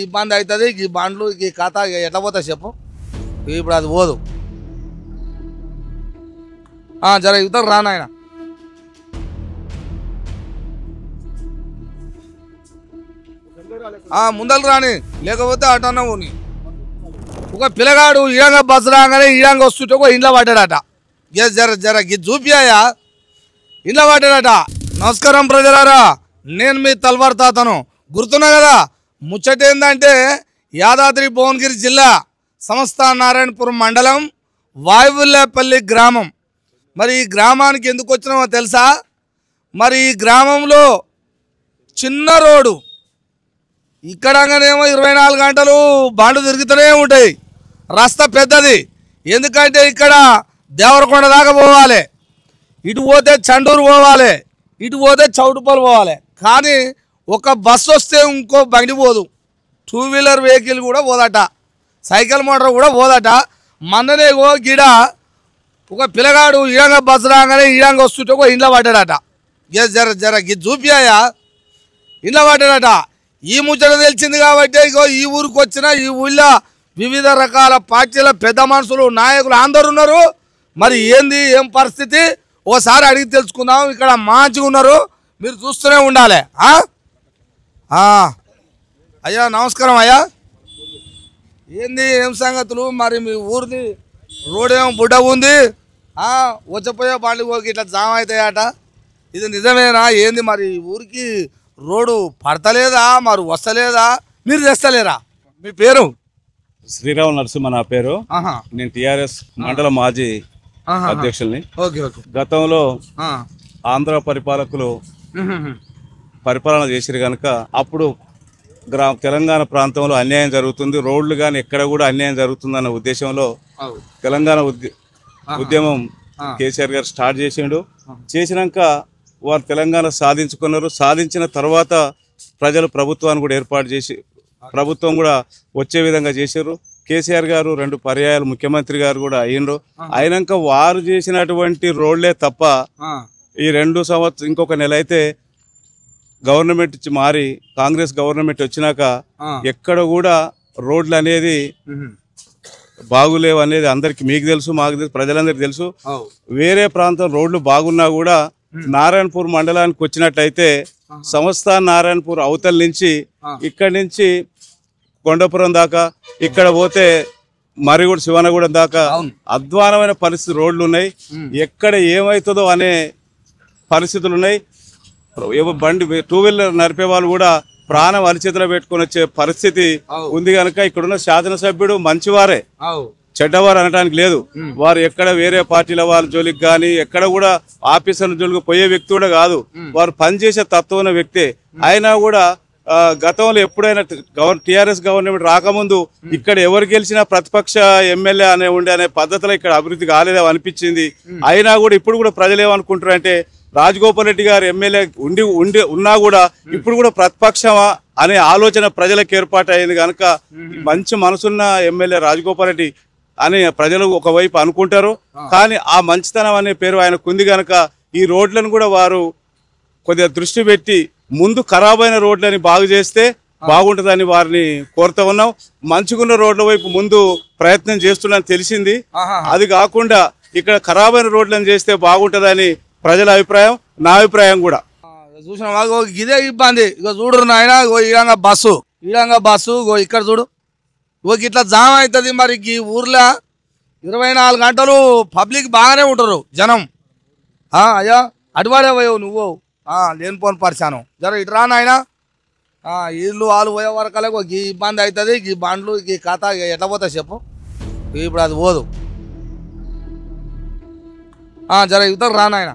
ఇబ్బంది అవుతుంది ఈ బాండ్లు ఈ ఖాతా ఎట్లా పోతా చెప్పు ఇప్పుడు అది పోదు జర ఇతరు రానాయన ముందలు రాని లేకపోతే అటన్నా పోని ఒక పిల్లగాడు ఈడంగా బస్సు రాగానే ఈడంగా వస్తుంటే ఒక ఇంట్లో పడ్డాడట జర జర చూపియాయా ఇంట్లో పడ్డాడట. నమస్కారం ప్రజలారా, నేను మీ తల్వార్ తాతను గుర్తున్నా కదా. ముచ్చట ఏంటంటే యాదాద్రి భువనగిరి జిల్లా సంస్థ నారాయణపురం మండలం వాయువుల్లేపల్లి గ్రామం. మరి ఈ గ్రామానికి ఎందుకు వచ్చినామో తెలుసా? మరి ఈ గ్రామంలో చిన్న రోడ్డు ఇక్కడనేమో 24 గంటలు బండ్లు తిరుగుతూనే ఉంటాయి. రస్తా పెద్దది, ఎందుకంటే ఇక్కడ దేవరకొండ దాకా పోవాలి, ఇటు పోతే చండూరు పోవాలి, ఇటు పోతే చౌటుపల్లి పోవాలి. కానీ ఒక బస్సు వస్తే ఇంకో బండి పోదు, 2 వీలర్ వెహికల్ కూడా పోదట, సైకిల్ మోటార్ కూడా పోదట. మొన్ననే గిడ ఒక పిల్లగాడు ఈడంగా బస్సు రాగానే ఈడంగా వస్తుంటే ఒక ఇంట్లో పడ్డాడట. జర జర చూపియాయా ఇంట్లో పడ్డాడట. ఈ ముచ్చట తెలిసింది కాబట్టి ఇగో ఈ ఊరికి వచ్చిన ఈ ఊళ్ళో వివిధ రకాల పార్టీల పెద్ద మనుషులు నాయకులు అందరు ఉన్నారు. మరి ఏంది ఏం పరిస్థితి ఓసారి అడిగి తెలుసుకుందాం. ఇక్కడ మంచిగా ఉన్నారు, మీరు చూస్తూనే ఉండాలి. అయ్యా నమస్కారం అయ్యా, ఏంది ఏం సంగతులు? మరి మీ ఊరిది రోడ్ ఏమో బుడ్డ ఉంది, వచ్చపోయే బండ్లు ఇట్లా జామ్ అవుతాయట, ఇది నిజమేనా? ఏంది మరి ఊరికి రోడ్డు పడతలేదా, మరి వస్తలేదా, మీరు తెస్తలేరా? మీ పేరు? శ్రీరామ నరసింహ నా పేరు. నేను టిఆర్ఎస్ మండల మాజీ అధ్యక్షుల్ని. గతంలో ఆంధ్ర పరిపాలకులు పరిపాలన చేసిరు కనుక అప్పుడు తెలంగాణ ప్రాంతంలో అన్యాయం జరుగుతుంది, రోడ్లు కానీ ఎక్కడ కూడా అన్యాయం జరుగుతుందన్న ఉద్దేశంలో తెలంగాణ ఉద్యమం కేసీఆర్ గారు స్టార్ట్ చేసిండు. చేసినాక వారు తెలంగాణ సాధించుకున్నారు. సాధించిన తర్వాత ప్రజలు ప్రభుత్వాన్ని కూడా ఏర్పాటు చేసి ప్రభుత్వం కూడా వచ్చే విధంగా చేశారు. కేసీఆర్ గారు 2 పర్యాయాలు ముఖ్యమంత్రి గారు కూడా అయ్యిండ్రు. అయినాక వారు చేసినటువంటి రోడ్లే తప్ప ఈ 2 సంవత్సరం ఇంకొక నెల అయితే గవర్నమెంట్ మారి కాంగ్రెస్ గవర్నమెంట్ వచ్చినాక ఎక్కడ కూడా రోడ్లు అనేది బాగులేవు అనేది అందరికి మీకు తెలుసు, మాకు తెలుసు, ప్రజలందరికీ తెలుసు. వేరే ప్రాంతం రోడ్లు బాగున్నా కూడా నారాయణపూర్ మండలానికి వచ్చినట్లయితే సంస్థ నారాయణపూర్ అవతల నుంచి ఇక్కడి నుంచి కొండపురం దాకా ఇక్కడ పోతే మరిగూడ శివనగూడెం దాకా అధ్వానమైన పరిస్థితి రోడ్లు ఉన్నాయి. ఎక్కడ ఏమవుతుందో అనే పరిస్థితులు ఉన్నాయి. బండి 2 వీలర్ నడిపే వాళ్ళు కూడా ప్రాణం అరిచేతిలో పెట్టుకుని వచ్చే పరిస్థితి ఉంది కనుక ఇక్కడున్న శాసనసభ్యుడు మంచివారే, చెడ్డవారు అనడానికి లేదు. వారు ఎక్కడ వేరే పార్టీల వాళ్ళ జోలికి కానీ ఎక్కడ కూడా ఆఫీసర్ల జోలికి పోయే వ్యక్తి కూడా కాదు, వారు పనిచేసే తత్వం ఉన్న వ్యక్తే. అయినా కూడా గతంలో ఎప్పుడైనా టిఆర్ఎస్ గవర్నమెంట్ రాకముందు ఇక్కడ ఎవరు గెలిచినా ప్రతిపక్ష ఎమ్మెల్యే అనే పద్ధతిలో ఇక్కడ అభివృద్ధి కాలేదో అనిపించింది. అయినా కూడా ఇప్పుడు కూడా ప్రజలు ఏమనుకుంటారు అంటే రాజగోపాల్ రెడ్డి గారు ఎమ్మెల్యే ఉన్నా కూడా ఇప్పుడు కూడా ప్రతిపక్షమా అనే ఆలోచన ప్రజలకు ఏర్పాటు అయింది కనుక మంచి మనసున్న ఎమ్మెల్యే రాజగోపాల్ రెడ్డి అని ప్రజలు ఒకవైపు అనుకుంటారు. కానీ ఆ మంచితనం అనే పేరు ఆయనకు ఉంది కనుక ఈ రోడ్లను కూడా వారు కొద్దిగా దృష్టి పెట్టి ముందు ఖరాబైన రోడ్లని బాగు చేస్తే బాగుంటుందని వారిని కోరుతా ఉన్నాం. మంచిగున్న రోడ్ల వైపు ముందు ప్రయత్నం చేస్తున్నారని తెలిసింది. అది కాకుండా ఇక్కడ ఖరాబైన రోడ్లను చేస్తే బాగుంటుందని ప్రజల అభిప్రాయం, నా అభిప్రాయం కూడా. చూసిన ఇదే ఇబ్బంది. ఇక చూడు నాయన, ఈడంగా బస్సు ఇక్కడ చూడు ఇట్లా జామ్ అవుతుంది. మరి ఈ ఊర్లో 24 గంటలు పబ్లిక్ బాగానే ఉంటారు జనం. అయ్యా అటువాడే పోయావు నువ్వు, లేనిపోని పరిచాను. జర ఇటు రా నాయన, ఇల్లు వాళ్ళు పోయే వరకలే ఈ ఇబ్బంది అవుతుంది ఈ బండ్లు ఈ ఖాతా ఎట్లా పోతా చెప్పు ఇప్పుడు అది పోదు. జర ఇతరు రా నాయన.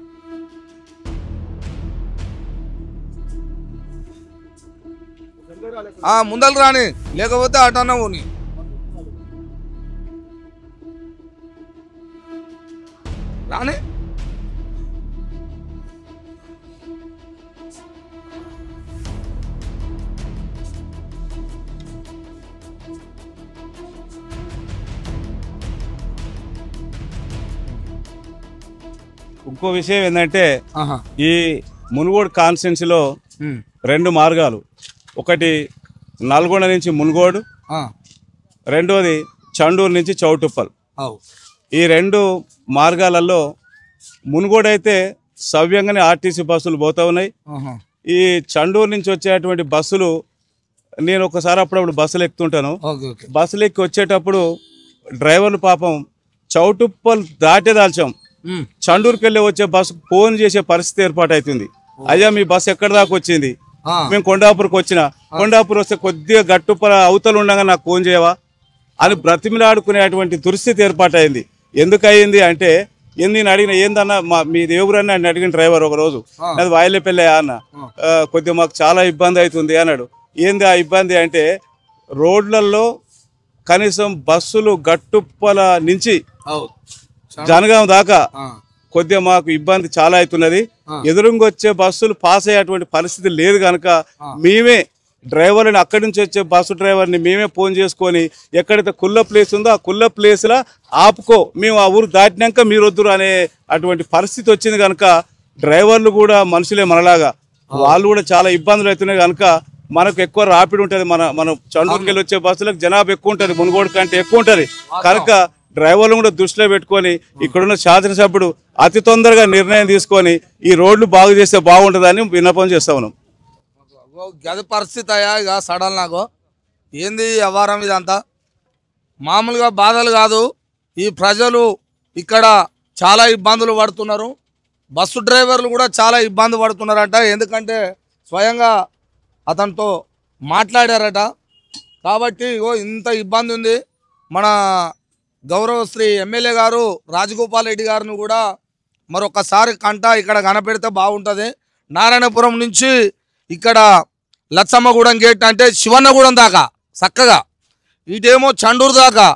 ముందలు రాని లేకపోతే అటన్నా పోని. రాని ఇంకో విషయం ఏంటంటే ఈ మునుగోడు కాన్స్టిట్యున్సీలో 2 మార్గాలు, ఒకటి నల్గొండ నుంచి మున్గోడు, రెండోది చండూరు నుంచి చౌటుప్పల్. ఈ 2 మార్గాలలో మున్గోడు అయితే సవ్యంగానే ఆర్టీసీ బస్సులు పోతా ఉన్నాయి. ఈ చండూరు నుంచి వచ్చేటువంటి బస్సులు నేను ఒకసారి అప్పుడప్పుడు బస్సులు ఎక్కుతుంటాను. బస్సులు ఎక్కి వచ్చేటప్పుడు డ్రైవర్లు పాపం చౌటుప్పల్ దాటేదాల్చాం, చండూరుకి వెళ్ళి వచ్చే బస్సు ఫోన్ చేసే పరిస్థితి ఏర్పాటు అవుతుంది. అయ్యా మీ బస్సు ఎక్కడి దాకా వచ్చింది, మేము కొండాపూర్కి వచ్చిన, కొండాపూర్ వస్తే కొద్దిగా గట్టుప్పల అవతలు ఉండగా నాకు ఫోన్ చేయవా అని బ్రతిమిలాడుకునేటువంటి దుస్థితి ఏర్పాటైంది. ఎందుకు అయింది అంటే నేను అడిగిన ఏందన్నా మీది ఎవరన్నా అని అడిగిన డ్రైవర్ ఒక రోజు, అది వాయిలపల్లి అన్న, కొద్దిగా మాకు చాలా ఇబ్బంది అవుతుంది అన్నాడు. ఏంది ఆ ఇబ్బంది అంటే రోడ్లలో కనీసం బస్సులు గట్టుప్పల నుంచి జనగాం దాకా కొద్దిగా మాకు ఇబ్బంది చాలా అవుతున్నది. ఎదురుంగొచ్చే బస్సులు పాస్ అయ్యేటువంటి పరిస్థితి లేదు కనుక మేమే డ్రైవర్ని అక్కడి నుంచి వచ్చే బస్సు డ్రైవర్ని మేమే ఫోన్ చేసుకొని ఎక్కడైతే కుల్ల ప్లేస్ ఉందో ఆ కుల్ల ప్లేస్లో ఆపుకో, మేము ఆ ఊరు దాటినాక మీరు వద్దురు అనే అటువంటి పరిస్థితి వచ్చింది కనుక డ్రైవర్లు కూడా మనుషులే మనలాగా, వాళ్ళు కూడా చాలా ఇబ్బందులు అవుతున్నాయి కనుక మనకు ఎక్కువ రాపిడ్ ఉంటుంది. మనం చండూరుకి వెళ్ళి వచ్చే బస్సులకు జనాభా ఎక్కువ ఉంటుంది, మునుగోడు కంటే ఎక్కువ ఉంటుంది కనుక డ్రైవర్లు కూడా దృష్టిలో పెట్టుకొని ఇక్కడున్న శాసనసభ్యుడు అతి తొందరగా నిర్ణయం తీసుకొని ఈ రోడ్లు బాగు చేస్తే బాగుంటుందని విన్నపం చేస్తా ఉన్నాం. గది పరిస్థితి అయ్యా ఇక సడన్ నాకు ఏంది వ్యవహారం ఇదంతా మామూలుగా బాధలు కాదు. ఈ ప్రజలు ఇక్కడ చాలా ఇబ్బందులు పడుతున్నారు, బస్సు డ్రైవర్లు కూడా చాలా ఇబ్బంది పడుతున్నారట. ఎందుకంటే స్వయంగా అతనితో మాట్లాడారట. కాబట్టి ఇగో ఇంత ఇబ్బంది ఉంది. మన గౌరవ శ్రీ ఎమ్మెల్యే గారు రాజగోపాల్ రెడ్డి గారిని కూడా మరొకసారి ఇక్కడ కనపెడితే బాగుంటుంది. నారాయణపురం నుంచి ఇక్కడ లచ్చమ్మగూడెం గేట్ అంటే శివన్నగూడెం దాకా చక్కగా, ఇటేమో చండూరు దాకా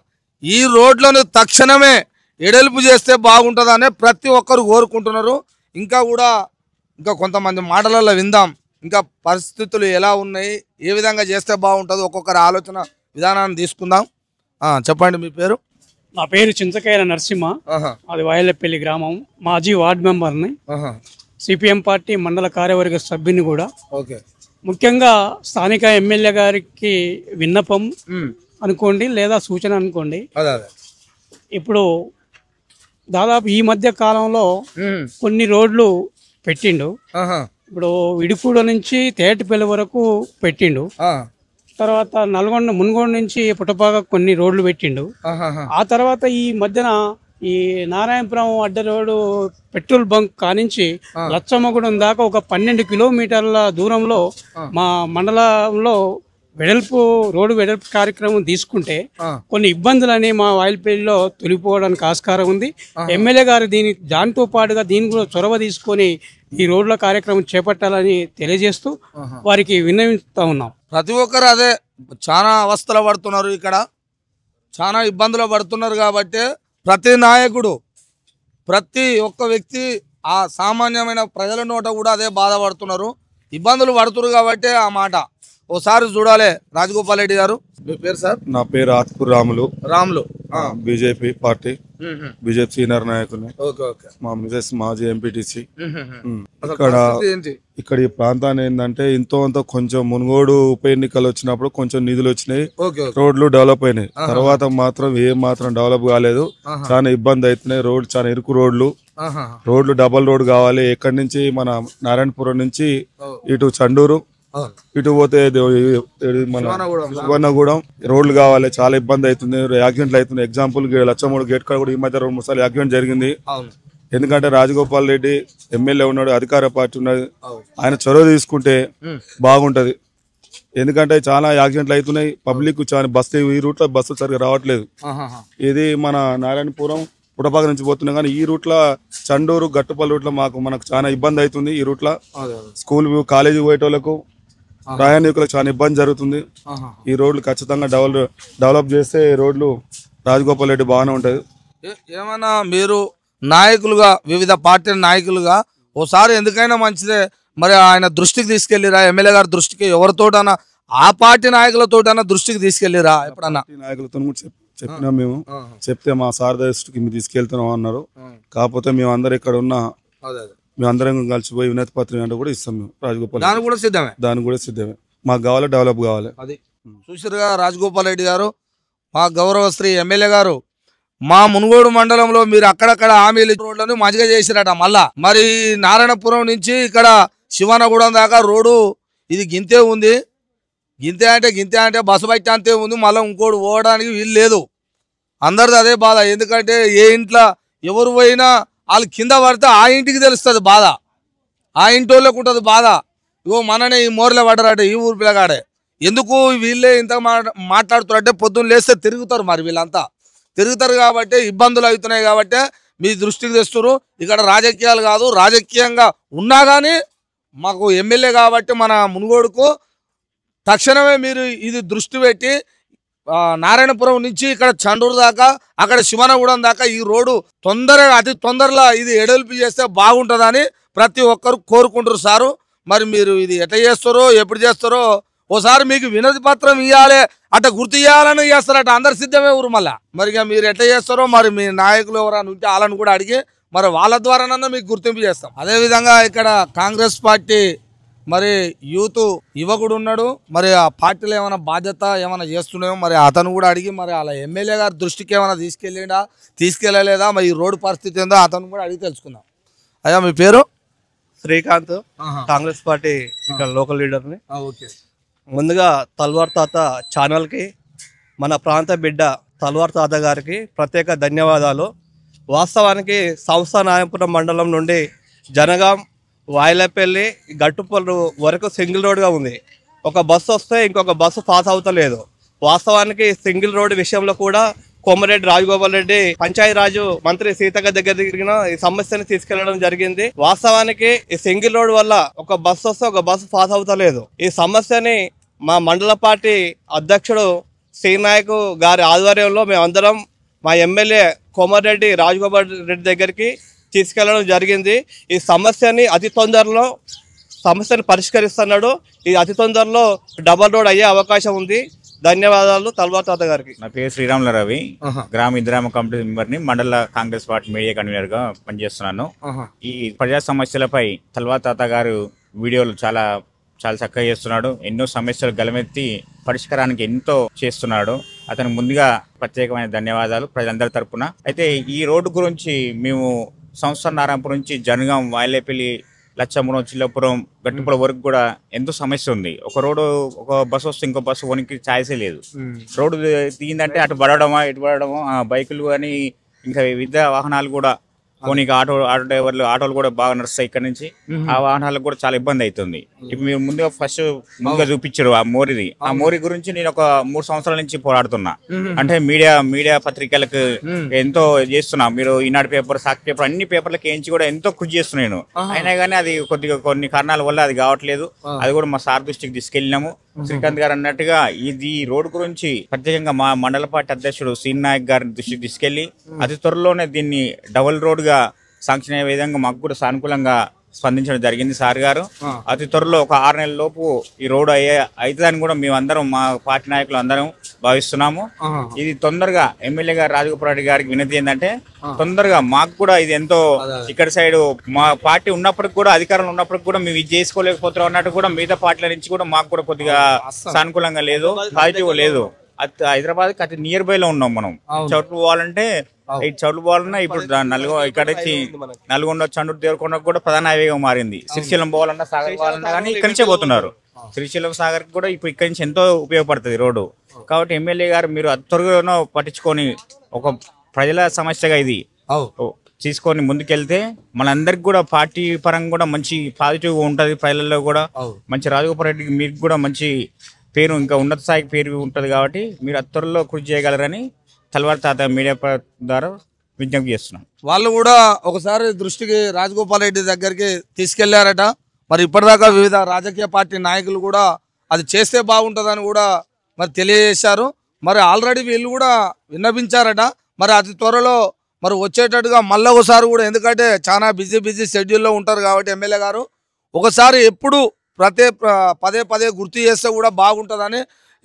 ఈ రోడ్లను తక్షణమే ఎడల్పు చేస్తే బాగుంటుందనే ప్రతి ఒక్కరు కోరుకుంటున్నారు. ఇంకా కొంతమంది మాటలలో విందాం, ఇంకా పరిస్థితులు ఎలా ఉన్నాయి, ఏ విధంగా చేస్తే బాగుంటుందో ఒక్కొక్కరి ఆలోచన విధానాన్ని తీసుకుందాం. చెప్పండి మీ పేరు? నా పేరు చింతకాయల నరసింహ, అది వాయలపల్లి గ్రామం, మాజీ వార్డు మెంబర్ని, సిపిఎం పార్టీ మండల కార్యవర్గ సభ్యుని కూడా. ముఖ్యంగా స్థానిక ఎమ్మెల్యే గారికి విన్నపం అనుకోండి లేదా సూచన అనుకోండి. ఇప్పుడు దాదాపు ఈ మధ్య కాలంలో కొన్ని రోడ్లు పెట్టిండు. ఇప్పుడు ఇడుకూడ నుంచి తేటపల్లి వరకు పెట్టిండు. తర్వాత మున్గోడు నుంచి పుట్టపాక కొన్ని రోడ్లు పెట్టిండు. ఆ తర్వాత ఈ మధ్యన ఈ నారాయణపురం అడ్డ రోడ్డు పెట్రోల్ బంక్ కానించి లచ్చమ్మగూడెం దాకా ఒక 12 కిలోమీటర్ల దూరంలో మా మండలంలో రోడ్డు వెడల్పు కార్యక్రమం తీసుకుంటే కొన్ని ఇబ్బందులని మా వాయిల్పల్లిలో తొలిపోవడానికి ఆస్కారం ఉంది. ఎమ్మెల్యే గారు దానితో పాటుగా దీన్ని కూడా చొరవ తీసుకొని ఈ రోడ్ల కార్యక్రమం చేపట్టాలని తెలియజేస్తూ వారికి విన్నవిస్తా ఉన్నాం. ప్రతి ఒక్కరు అదే చాలా అవస్థలు పడుతున్నారు, ఇక్కడ చాలా ఇబ్బందులు పడుతున్నారు. కాబట్టి ప్రతి నాయకుడు, ప్రతి ఒక్క వ్యక్తి, ఆ సామాన్యమైన ప్రజల నోట కూడా అదే బాధపడుతున్నారు, ఇబ్బందులు పడుతున్నారు. కాబట్టి ఆ మాట ఓసారి చూడాలి. రాజగోపాల్ రెడ్డి గారు, మీ పేరు సార్? నా పేరు Atkur Ramulu, BJP party, BJP senior నాయకుని. మా మిసెస్ మాజీ ఎంపీటీసీ. ఇక్కడ ఈ ప్రాంతాన్ని ఏంటంటే ఇంతో అంత కొంచెం మునుగోడు ఉప ఎన్నికలు వచ్చినప్పుడు కొంచెం నిధులు వచ్చినాయి, రోడ్లు డెవలప్ అయినాయి. తర్వాత మాత్రం ఏం మాత్రం డెవలప్ కాలేదు, చాలా ఇబ్బంది అవుతున్నాయి. రోడ్లు చాలా ఇరుకు రోడ్లు డబల్ రోడ్ కావాలి. ఎక్కడి నుంచి మన నారాయణపురం నుంచి ఇటు చండూరు, ఇటు పోతే మన శివన్నగూడెం రోడ్లు కావాలి. చాలా ఇబ్బంది అవుతుంది, యాక్సిడెంట్లు అవుతుంది. ఎగ్జాంపుల్ లచ్చమ్మగూడెం గేట్ కాడ కూడా ఈ మధ్య 2-3 సార్లు యాక్సిడెంట్ జరిగింది. ఎందుకంటే రాజగోపాల్ రెడ్డి ఎమ్మెల్యే ఉన్నాడు, అధికార పార్టీ ఉన్నది, ఆయన చొరవ తీసుకుంటే బాగుంటది. ఎందుకంటే చాలా యాక్సిడెంట్లు అవుతున్నాయి, పబ్లిక్ చాలా ఈ రూట్ లో బస్సులు సరిగ్గా రావట్లేదు. ఇది మన నారాయణపురం పుట్టపాక నుంచి పోతున్నాం కానీ ఈ రూట్ లో చండూరు గట్టుపల్లి రూట్ లో మనకు చాలా ఇబ్బంది అవుతుంది. ఈ రూట్ లో స్కూల్ కాలేజీ పోయేటోళ్లకు ప్రయాణికులకు చాలా ఇబ్బంది జరుగుతుంది. ఈ రోడ్లు ఖచ్చితంగా డెవలప్ చేస్తే రోడ్లు రాజగోపాల్ రెడ్డి బాగానే ఉంటది. ఏమన్నా మీరు నాయకులుగా, వివిధ పార్టీల నాయకులుగా ఓసారి ఎందుకైనా మంచిదే మరి ఆయన దృష్టికి తీసుకెళ్లిరా, ఎమ్మెల్యే గారి దృష్టికి, ఎవరితోటన్నా ఆ పార్టీ నాయకులతోటన్నా దృష్టికి తీసుకెళ్లిరా? ఎప్పుడన్నా నాయకులతో చెప్పినా మేము, చెప్తే మా సార్ దృష్టికి మేము తీసుకెళ్తున్నాం అన్నారు. కాకపోతే మేము అందరు ఇక్కడ ఉన్న మేమందరం కలిసిపోయి వినతి పత్రం అంటే కూడా ఇస్తాం మేము రాజగోపాల్. దానికి కూడా సిద్ధమే మాకు కావాలి, డెవలప్ కావాలి. చూసిరుగా రాజగోపాల్ రెడ్డి గారు, మా గౌరవశ్రీ ఎమ్మెల్యే గారు, మా మునుగోడు మండలంలో మీరు అక్కడక్కడ హామీలు రోడ్లను మంచిగా చేసిరట. మళ్ళా మరి నారాయణపురం నుంచి ఇక్కడ శివనగూడెం దాకా రోడ్డు ఇది గింతే ఉంది. గింతే అంటే బస్సు బయట అంతే ఉంది. మళ్ళీ ఇంకోటి పోవడానికి వీలు లేదు. అందరిది అదే బాధ. ఎందుకంటే ఏ ఇంట్లో ఎవరు పోయినా వాళ్ళు కింద పడితే ఆ ఇంటికి తెలుస్తుంది బాధ, ఆ ఇంటి వాళ్ళకు ఉంటుంది బాధ. ఇగో మననే ఈ మోర్లే పడ్డారట, ఈ ఊరు పిల్లగాడే. ఎందుకు వీళ్ళే ఇంత మాట్లాడుతారంటే పొద్దున్న లేస్తే తిరుగుతారు. మరి వీళ్ళంతా తిరుగుతారు కాబట్టి ఇబ్బందులు అవుతున్నాయి కాబట్టి మీ దృష్టికి తెస్తున్నారు. ఇక్కడ రాజకీయాలు కాదు, రాజకీయంగా ఉన్నా కానీ మాకు ఎమ్మెల్యే కాబట్టి మన మునుగోడుకు తక్షణమే మీరు ఇది దృష్టి పెట్టి నారాయణపురం నుంచి ఇక్కడ చండూరు దాకా, అక్కడ శివనగూడెం దాకా ఈ రోడ్డు తొందరగా అతి తొందరలో ఇది ఎడల్పి చేస్తే బాగుంటుందని ప్రతి ఒక్కరు కోరుకుంటారు సారు. మరి మీరు ఇది ఎట్లా చేస్తారో ఎప్పుడు చేస్తారో ఓసారి మీకు వినతి పత్రం ఇవ్వాలి, అట్లా గుర్తు ఇవ్వాలని చేస్తారట. అందరు సిద్ధమే ఊరు. మళ్ళా మరి మీరు ఎట్లా చేస్తారో మరి మీ నాయకులు ఎవరైనా ఉంటే వాళ్ళని కూడా అడిగి మరి వాళ్ళ ద్వారానన్నా మీకు గుర్తింపు చేస్తాం. అదేవిధంగా ఇక్కడ కాంగ్రెస్ పార్టీ మరి యూత్ యువకుడు ఉన్నాడు. మరి ఆ పార్టీలో ఏమైనా బాధ్యత ఏమైనా చేస్తున్నాయో మరి అతను కూడా అడిగి మరి అలా ఎమ్మెల్యే గారి దృష్టికి ఏమైనా తీసుకెళ్ళలేదా, మరి ఈ రోడ్డు పరిస్థితి ఏందో అతను కూడా అడిగి తెలుసుకుందాం. అయ్యా మీ పేరు? శ్రీకాంత్, కాంగ్రెస్ పార్టీ ఇక్కడ లోకల్ లీడర్ని. ఓకే. ముందుగా తల్వార్ తాత ఛానల్కి, మన ప్రాంత బిడ్డ తల్వార్ తాత గారికి ప్రత్యేక ధన్యవాదాలు. వాస్తవానికి సంస్థ నాయపురం మండలం నుండి జనగాం, వాయిలపల్లి, గట్టుపల్లి వరకు సింగిల్ రోడ్గా ఉంది. ఒక బస్సు వస్తే ఇంకొక బస్సు పాస్ అవుతలేదు. వాస్తవానికి సింగిల్ రోడ్ విషయంలో కూడా కోమరెడ్డి రాజగోపాల్ రెడ్డి పంచాయతీరాజు మంత్రి సీతక్క దగ్గర తిరిగిన ఈ సమస్యని తీసుకెళ్లడం జరిగింది. వాస్తవానికి ఈ సింగిల్ రోడ్ వల్ల ఒక బస్సు వస్తే ఒక బస్సు పాస్ అవుతలేదు. ఈ సమస్యని మా మండల పార్టీ అధ్యక్షుడు శ్రీనాయక్ గారి ఆధ్వర్యంలో మేమందరం మా ఎమ్మెల్యే కోమరెడ్డి రాజగోపాల్ రెడ్డి దగ్గరికి తీసుకెళ్లడం జరిగింది. ఈ సమస్యని అతి తొందరలో పరిష్కరిస్తున్నాడు. ఇది అతి తొందరలో డబల్ రోడ్ అయ్యే అవకాశం ఉంది. ధన్యవాదాలు తల్వార్ తాత గారికి. నా పేరు శ్రీరాముల రవి, గ్రామ ఇందిరామ కమిటీ మెంబర్ని, మండల కాంగ్రెస్ పార్టీ మీడియా కన్వీనర్ గా పనిచేస్తున్నాను. ఈ ప్రజా సమస్యలపై తల్వార్ తాత గారు వీడియోలు చాలా చక్కగా చేస్తున్నాడు. ఎన్నో సమస్యలు గలమెత్తి పరిష్కారానికి ఎంతో చేస్తున్నాడు. అతను ముందుగా ప్రత్యేకమైన ధన్యవాదాలు ప్రజలందరి తరపున. అయితే ఈ రోడ్డు గురించి మేము సంస్థ నారాయణపురం నుంచి జనగాం, వాయిలేపల్లి, లచ్చపురం, చిల్లపురం, గట్టుపురం వరకు కూడా ఎంతో సమస్య ఉంది. ఒక రోడ్డు ఒక బస్సు వస్తే ఇంకో బస్సు వనికి ఛాయిసే లేదు. రోడ్డు దిగిందంటే అటు పడడమా ఇటు పడడమా, బైకులు కానీ ఇంకా వివిధ వాహనాలు కూడా పోనీ ఆటోలు కూడా బాగా నడుస్తాయి. ఇక్కడ నుంచి ఆ వాహనాలకు కూడా చాలా ఇబ్బంది అవుతుంది. ఇప్పుడు మీరు ముందుగా చూపించారు ఆ మోరీ గురించి నేను ఒక 3 సంవత్సరాల నుంచి పోరాడుతున్నా. అంటే మీడియా పత్రికలకు ఎంతో చేస్తున్నా. మీరు ఈనాడు పేపర్, సాక్షి పేపర్, అన్ని పేపర్లకు వేయించి కూడా ఎంతో కృషి చేస్తున్నాను. అయినా కానీ అది కొన్ని కారణాల వల్ల అది కావట్లేదు. అది కూడా మా సార్ దృష్టికి తీసుకెళ్ళినాము. శ్రీకాంత్ గారు అన్నట్టుగా ఈ రోడ్డు గురించి ప్రత్యేకంగా మా మండల పార్టీ అధ్యక్షుడు శ్రీనాయక్ గారి దృష్టికి తీసుకెళ్లి అతి త్వరలోనే దీన్ని డబుల్ రోడ్ గా శాంక్షన్ అయ్యే విధంగా మాకు కూడా సానుకూలంగా స్పందించడం జరిగింది సార్ గారు. అతి త్వరలో ఒక 6 నెలల లోపు ఈ రోడ్డు అవుతుందని కూడా మేమందరం, మా పార్టీ నాయకులు అందరం భావిస్తున్నాము. ఇది తొందరగా ఎమ్మెల్యే గారు రాజగోపాల్ రెడ్డి గారికి వినతి ఏంటంటే తొందరగా మాకు కూడా ఇది ఎంతో ఇక్కడ సైడ్ మా పార్టీ ఉన్నప్పటికి కూడా, అధికారంలో ఉన్నప్పటికి కూడా మేము ఇది చేసుకోలేకపోతున్నాం అన్నట్టు కూడా మిగతా పార్టీల నుంచి కూడా మాకు కూడా కొద్దిగా సానుకూలంగా లేదు, పాజిటివ్ లేదు. హైదరాబాద్ కి అతి నియర్ బై లో ఉన్నాం మనం. చోట్లు పోవాలంటే చోట్లు పోవాలన్నా ఇప్పుడు ఇక్కడ నుంచి నల్గొండ, చండూరు, దేవరకొండ కూడా ప్రధాన హైవేగా మారింది. శ్రీశైలం పోవాలన్నా, సాగర్ పోవాలన్నా కానీ ఇక్కడి నుంచే పోతున్నారు. శ్రీశైలం సాగర్ కూడా ఇప్పుడు ఇక్కడి నుంచి ఎంతో ఉపయోగపడుతుంది రోడ్డు. కాబట్టి ఎమ్మెల్యే గారు మీరు అతి త్వరగా పట్టించుకొని ఒక ప్రజల సమస్యగా ఇది తీసుకొని ముందుకెళ్తే మనందరికి కూడా పార్టీ పరంగా కూడా మంచి పాజిటివ్ ఉంటది. ప్రజలలో కూడా మంచి రాజగోపాల్ రెడ్డికి మీకు కూడా మంచి పేరు, ఇంకా ఉన్నత స్థాయికి పేరు ఉంటుంది. కాబట్టి మీరు అతి త్వరలో కృషి చేయగలరని తల్వార్ తాత మీడియా ద్వారా విజ్ఞప్తి చేస్తున్నాం. వాళ్ళు కూడా ఒకసారి దృష్టికి రాజగోపాల్ రెడ్డి దగ్గరికి తీసుకెళ్లారట. మరి ఇప్పటిదాకా వివిధ రాజకీయ పార్టీ నాయకులు కూడా అది చేస్తే బాగుంటుందని కూడా మరి తెలియజేశారు. మరి ఆల్రెడీ వీళ్ళు కూడా విన్నపించారట. మరి అతి త్వరలో మరి వచ్చేటట్టుగా మళ్ళీ ఒకసారి కూడా, ఎందుకంటే చాలా బిజీ షెడ్యూల్లో ఉంటారు కాబట్టి ఎమ్మెల్యే గారు ఒకసారి ఎప్పుడు పదే గుర్తు చేస్తే కూడా బాగుంటుందని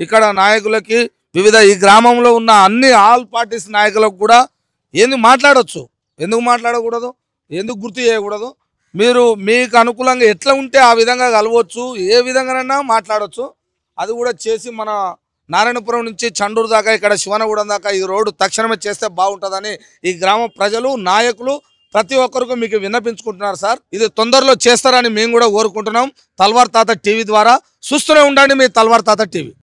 ఇక్కడ నాయకులకి, వివిధ ఈ గ్రామంలో ఉన్న అన్ని ఆల్ పార్టీస్ నాయకులకు కూడా మాట్లాడవచ్చు. ఎందుకు మాట్లాడకూడదు, ఎందుకు గుర్తు చేయకూడదు? మీరు మీకు అనుకూలంగా ఎట్లా ఉంటే ఆ విధంగా కలవచ్చు, ఏ విధంగానైనా మాట్లాడవచ్చు. అది కూడా చేసి మన నారాయణపురం నుంచి చండూరు దాకా ఇక్కడ శివనగూడెం దాకా ఈ రోడ్డు తక్షణమే చేస్తే బాగుంటుందని ఈ గ్రామ ప్రజలు నాయకులు ప్రతి ఒక్కరికి మీకు విన్నపించుకుంటున్నారు సార్. ఇది తొందరలో చేస్తారని మేము కూడా కోరుకుంటున్నాం. తల్వార్ తాత టీవీ ద్వారా చూస్తూనే ఉండండి మీ తల్వార్ తాత టీవీ.